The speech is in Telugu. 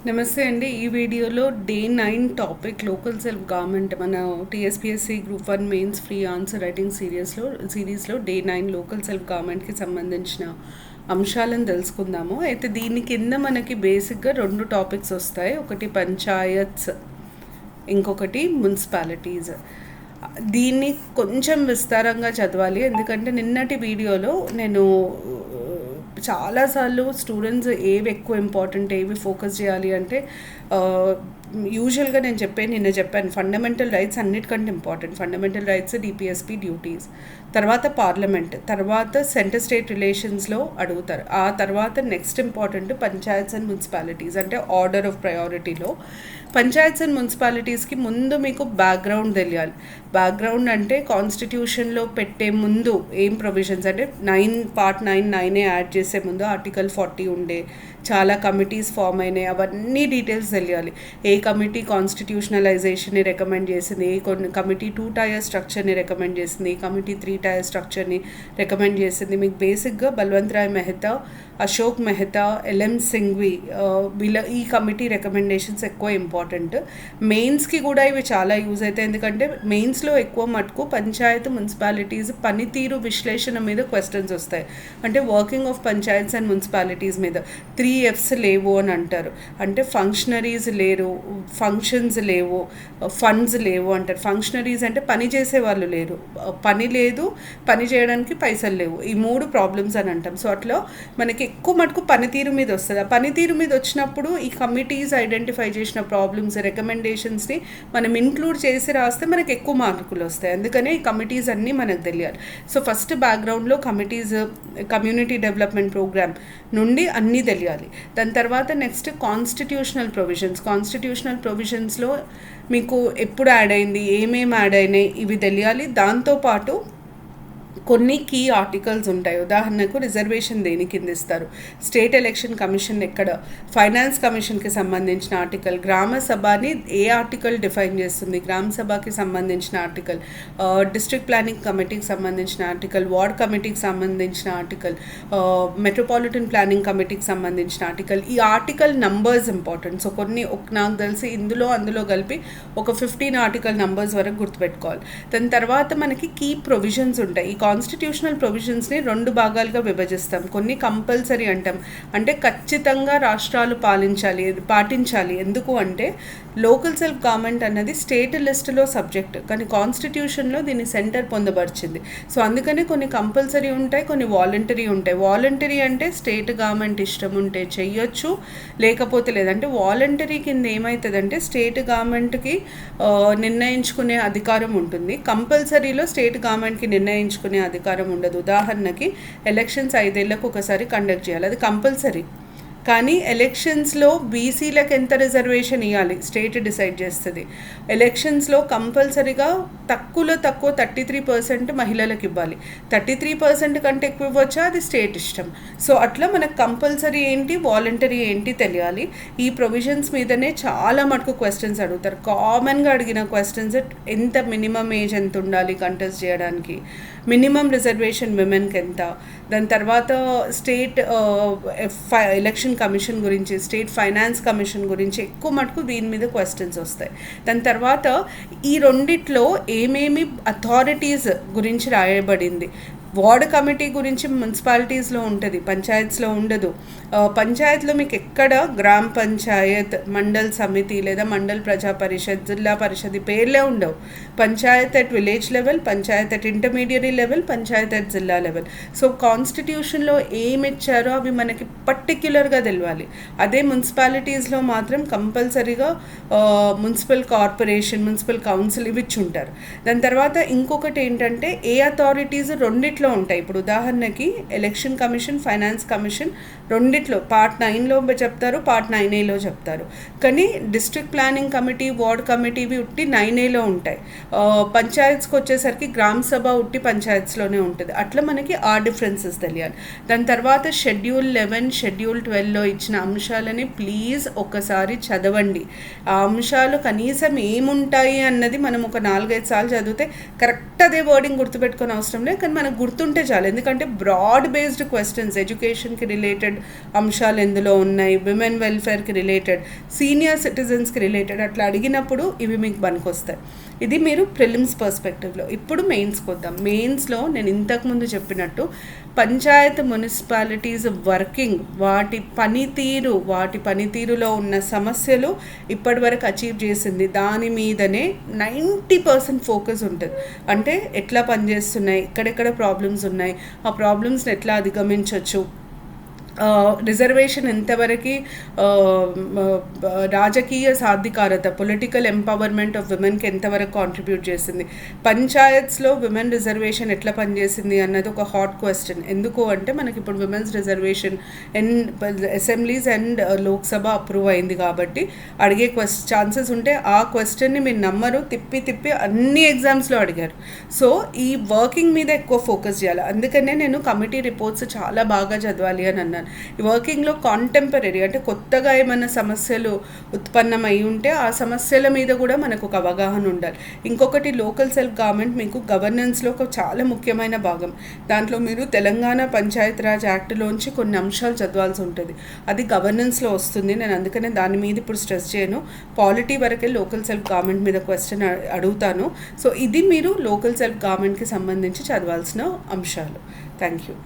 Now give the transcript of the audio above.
నమస్తే అండి. ఈ వీడియోలో day 9 topic local self government మన TSPSC group 1 mains free answer writing సిరీస్లో డే 9 లోకల్ సెల్ఫ్ గవర్నమెంట్కి సంబంధించిన అంశాలను తెలుసుకుందాము. అయితే దీని కింద మనకి బేసిక్గా 2 టాపిక్స్ వస్తాయి. ఒకటి పంచాయత్స్, ఇంకొకటి మున్సిపాలిటీస్. దీన్ని కొంచెం విస్తారంగా చదవాలి, ఎందుకంటే నిన్నటి వీడియోలో నేను చాలాసార్లు స్టూడెంట్స్ ఏవి ఎక్కువ ఇంపార్టెంట్, ఏవి ఫోకస్ చేయాలి అంటే యూజువల్గా నేను నిన్న చెప్పాను ఫండమెంటల్ రైట్స్ అన్నిటికంటే important. Fundamental rights, DPSP duties, తర్వాత పార్లమెంట్, తర్వాత సెంటర్ స్టేట్ రిలేషన్స్లో అడుగుతారు. ఆ తర్వాత next important panchayats and municipalities, అంటే ఆర్డర్ ఆఫ్ ప్రయారిటీలో పంచాయత్స్ అండ్ మున్సిపాలిటీస్కి ముందు మీకు బ్యాక్గ్రౌండ్ తెలియాలి. బ్యాక్గ్రౌండ్ అంటే కాన్స్టిట్యూషన్లో పెట్టే ముందు ఏం ప్రొవిజన్స్, అంటే పార్ట్ 9 యాడ్ చేసే ముందు ఆర్టికల్ 40 ఉండే, చాలా కమిటీస్ ఫామ్ అయినాయి, అవన్నీ డీటెయిల్స్ తెలియాలి. ఏ కమిటీ కాన్స్టిట్యూషనలైజేషన్ని రికమెండ్ చేసింది, ఏ కమిటీ 2 టైర్ స్ట్రక్చర్ని రికమెండ్ చేసింది, ఏ కమిటీ 3 టైర్ స్ట్రక్చర్ని రికమెండ్ చేసింది. మీకు బేసిక్గా బల్వంత్ రాయ్ మెహతా, అశోక్ మెహతా, ఎల్ఎం సింఘ్వి ఈ కమిటీ రికమెండేషన్స్ ఎక్కువ ఇంపార్టెంట్. మెయిన్స్కి కూడా ఇవి చాలా యూజ్ అవుతాయి, ఎందుకంటే మెయిన్స్లో ఎక్కువ మటుకు పంచాయత్ మున్సిపాలిటీస్ పనితీరు విశ్లేషణ మీద క్వశ్చన్స్ వస్తాయి. అంటే working of panchayats and municipalities మీద 3 F's లేవు అని అంటారు. అంటే ఫంక్షనరీస్ లేరు, ఫంక్షన్స్ లేవు, ఫండ్స్ లేవు అంటారు. ఫంక్షనరీస్ అంటే పని చేసే వాళ్ళు లేరు, పని లేదు, పని చేయడానికి పైసలు లేవు, ఈ 3 ప్రాబ్లమ్స్ అని అంటాం. సో అట్లా మనకి ఎక్కువ మటుకు పనితీరు మీద వస్తుంది. ఆ పనితీరు మీద వచ్చినప్పుడు ఈ కమిటీస్ ఐడెంటిఫై చేసిన ప్రాబ్లమ్స్, రికమెండేషన్స్ని మనం ఇంక్లూడ్ చేసి రాస్తే మనకి ఎక్కువ మార్కులు వస్తాయి. అందుకనే ఈ కమిటీస్ అన్నీ మనకు తెలియాలి. సో ఫస్ట్ బ్యాక్గ్రౌండ్లో కమిటీస్, కమ్యూనిటీ డెవలప్మెంట్ ప్రోగ్రామ్ నుండి అన్నీ తెలియాలి. దాని తర్వాత నెక్స్ట్ కాన్స్టిట్యూషనల్ ప్రొవిజన్స్లో మీకు ఎప్పుడు యాడ్ అయింది, ఏమేమి యాడ్ అయినాయి, ఇవి తెలియాలి. దాంతోపాటు కొన్ని కీ ఆర్టికల్స్ ఉంటాయి. ఉదాహరణకు రిజర్వేషన్ దేని కింద ఇస్తారు, స్టేట్ ఎలక్షన్ కమిషన్ ఎక్కడ, ఫైనాన్స్ కమిషన్కి సంబంధించిన ఆర్టికల్, గ్రామ సభని ఏ ఆర్టికల్ డిఫైన్ చేస్తుంది, గ్రామ సభకి సంబంధించిన ఆర్టికల్, డిస్ట్రిక్ట్ ప్లానింగ్ కమిటీకి సంబంధించిన ఆర్టికల్, వార్డ్ కమిటీకి సంబంధించిన ఆర్టికల్, మెట్రోపాలిటన్ ప్లానింగ్ కమిటీకి సంబంధించిన ఆర్టికల్. ఈ ఆర్టికల్ నంబర్స్ ఇంపార్టెంట్. సో నాకు తెలిసి అందులో కలిపి ఒక 15 ఆర్టికల్ నంబర్స్ వరకు గుర్తుపెట్టుకోవాలి. దాని తర్వాత మనకి కీ ప్రొవిజన్స్ ఉంటాయి. ఈ కాన్స్టిట్యూషనల్ ప్రొవిజన్స్ని 2 భాగాలుగా విభజిస్తాం. కొన్ని కంపల్సరీ అంటాం, అంటే ఖచ్చితంగా రాష్ట్రాలు పాటించాలి. ఎందుకు అంటే లోకల్ సెల్ఫ్ గవర్నమెంట్ అన్నది స్టేట్ లిస్టులో సబ్జెక్ట్, కానీ కాన్స్టిట్యూషన్లో దీన్ని సెంటర్ పొందబరిచింది. సో అందుకనే కొన్ని కంపల్సరీ ఉంటాయి, కొన్ని వాలంటరీ ఉంటాయి. వాలంటరీ అంటే స్టేట్ గవర్నమెంట్ ఇష్టం ఉంటే చెయ్యొచ్చు, లేకపోతే లేదంటే వాలంటరీ కింద ఏమవుతుందంటే స్టేట్ గవర్నమెంట్కి నిర్ణయించుకునే అధికారం ఉంటుంది. కంపల్సరీలో స్టేట్ గవర్నమెంట్కి నిర్ణయించుకునే అధికారం ఉండదు. ఉదాహరణకి ఎలక్షన్స్ 5 ఏళ్లకు ఒకసారి కండక్ట్ చేయాలి, అది కంపల్సరీ. కానీ ఎలక్షన్స్లో బీసీలకు ఎంత రిజర్వేషన్ ఇవ్వాలి స్టేట్ డిసైడ్ చేస్తుంది. ఎలక్షన్స్లో కంపల్సరీగా తక్కువ 33% మహిళలకు ఇవ్వాలి. 33% కంటే ఎక్కువ ఇవ్వచ్చా, అది స్టేట్ ఇష్టం. సో అట్లా మనకు కంపల్సరీ ఏంటి, వాలంటరీ ఏంటి తెలియాలి. ఈ ప్రొవిజన్స్ మీదనే చాలా మటుకు క్వశ్చన్స్ అడుగుతారు. కామన్గా అడిగిన క్వశ్చన్స్, ఎంత మినిమం ఏజ్ ఎంత ఉండాలి కంటెస్ట్ చేయడానికి, మినిమం రిజర్వేషన్ విమెన్కి ఎంత, దాని తర్వాత స్టేట్ ఎలక్షన్ కమిషన్ గురించి, స్టేట్ ఫైనాన్స్ కమిషన్ గురించి ఎక్కువ మటుకు దీని మీద క్వశ్చన్స్ వస్తాయి. దాని తర్వాత ఈ రెండిట్లో ఏమేమి అథారిటీస్ గురించి రాయబడింది. వార్డ్ కమిటీ గురించి మున్సిపాలిటీస్లో ఉంటుంది, పంచాయత్స్లో ఉండదు. పంచాయత్లో మీకు ఎక్కడ గ్రామ పంచాయత్, మండల్ సమితి లేదా మండల్ ప్రజా పరిషత్, జిల్లా పరిషత్ పేర్లే ఉండవు. Panchayat at village level, Panchayat at intermediary level, Panchayat at జిల్లా లెవెల్. సో కాన్స్టిట్యూషన్లో ఏమి ఇచ్చారో అవి మనకి పర్టిక్యులర్గా తెలియాలి. అదే మున్సిపాలిటీస్లో మాత్రం కంపల్సరీగా మున్సిపల్ కార్పొరేషన్, మున్సిపల్ కౌన్సిల్ ఇవి ఇచ్చుంటారు. దాని తర్వాత ఇంకొకటి ఏంటంటే ఏ అథారిటీస్ రెండిట్లో ఉంటాయి. ఇప్పుడు ఉదాహరణకి ఎలక్షన్ కమిషన్, ఫైనాన్స్ కమిషన్ రెండిట్లో పార్ట్ 9లో చెప్తారు, పార్ట్ 9Aలో చెప్తారు. కానీ district planning committee, ward committee ఇవి ఉట్టి 9Aలో ఉంటాయి. పంచాయత్స్కి వచ్చేసరికి గ్రామ సభ ఉట్టి పంచాయత్స్లోనే ఉంటుంది. అట్లా మనకి ఆ డిఫరెన్సెస్ తెలియాలి. దాని తర్వాత షెడ్యూల్ 11, షెడ్యూల్ 12లో ఇచ్చిన అంశాలని ప్లీజ్ ఒకసారి చదవండి. ఆ అంశాలు కనీసం ఏముంటాయి అన్నది మనం ఒక 4-5 సార్లు చదివితే కరెక్ట్ అదే వర్డింగ్ గుర్తుపెట్టుకునే అవసరం లేదు, కానీ మనకు గుర్తుంటే చాలు, ఎందుకంటే బ్రాడ్ బేస్డ్ క్వశ్చన్స్, ఎడ్యుకేషన్కి రిలేటెడ్ అంశాలు ఎందులో ఉన్నాయి, విమెన్ వెల్ఫేర్కి రిలేటెడ్, సీనియర్ సిటిజన్స్కి రిలేటెడ్ అట్లా అడిగినప్పుడు ఇవి మీకు పనికొస్తాయి. ఇది మీరు ప్రిలిమ్స్ పర్స్పెక్టివ్లో. ఇప్పుడు మెయిన్స్కి వద్దాం. మెయిన్స్లో నేను ఇంతకుముందు చెప్పినట్టు పంచాయత్ మున్సిపాలిటీస్ వర్కింగ్, వాటి పనితీరులో ఉన్న సమస్యలు ఇప్పటివరకు అచీవ్ చేసింది దాని మీదనే 90% ఫోకస్ ఉంటుంది. అంటే ఎట్లా పనిచేస్తున్నాయి, ఎక్కడెక్కడ ప్రాబ్లమ్స్ ఉన్నాయి, ఆ ప్రాబ్లమ్స్ని ఎట్లా అధిగమించవచ్చు, రిజర్వేషన్ ఎంతవరకు రాజకీయ సాధికారత, పొలిటికల్ ఎంపవర్మెంట్ ఆఫ్ విమెన్కి ఎంతవరకు కాంట్రిబ్యూట్ చేసింది, పంచాయత్స్లో విమెన్ రిజర్వేషన్ ఎట్లా పనిచేసింది అన్నది ఒక హాట్ క్వశ్చన్. ఎందుకు అంటే మనకి ఇప్పుడు women's reservation assemblies and Lok Sabha approve అయింది కాబట్టి అడిగే ఛాన్సెస్ ఉంటే ఆ క్వశ్చన్ని మీరు నమ్మరు, తిప్పి అన్ని ఎగ్జామ్స్లో అడిగారు. సో ఈ వర్కింగ్ మీద ఎక్కువ ఫోకస్ చేయాలి. అందుకనే నేను కమిటీ రిపోర్ట్స్ చాలా బాగా చదవాలి అని అన్నాను. ఈ వర్కింగ్లో కాంటెంపరీ అంటే కొత్తగా ఏమైనా సమస్యలు ఉత్పన్నమై ఉంటే ఆ సమస్యల మీద కూడా మనకు ఒక అవగాహన ఉండాలి. ఇంకొకటి, లోకల్ సెల్ఫ్ గవర్నమెంట్ మీకు గవర్నెన్స్లో ఒక చాలా ముఖ్యమైన భాగం. దాంట్లో మీరు తెలంగాణ పంచాయత్ రాజ్ యాక్ట్లోంచి కొన్ని అంశాలు చదవాల్సి ఉంటుంది. అది గవర్నెన్స్లో వస్తుంది. నేను అందుకనే దాని మీద ఇప్పుడు స్ట్రెస్ చేయను. పాలిటీ వరకే లోకల్ సెల్ఫ్ గవర్నమెంట్ మీద క్వశ్చన్ అడుగుతాను. సో ఇది మీరు లోకల్ సెల్ఫ్ గవర్నమెంట్కి సంబంధించి చదవాల్సిన అంశాలు. Thank you.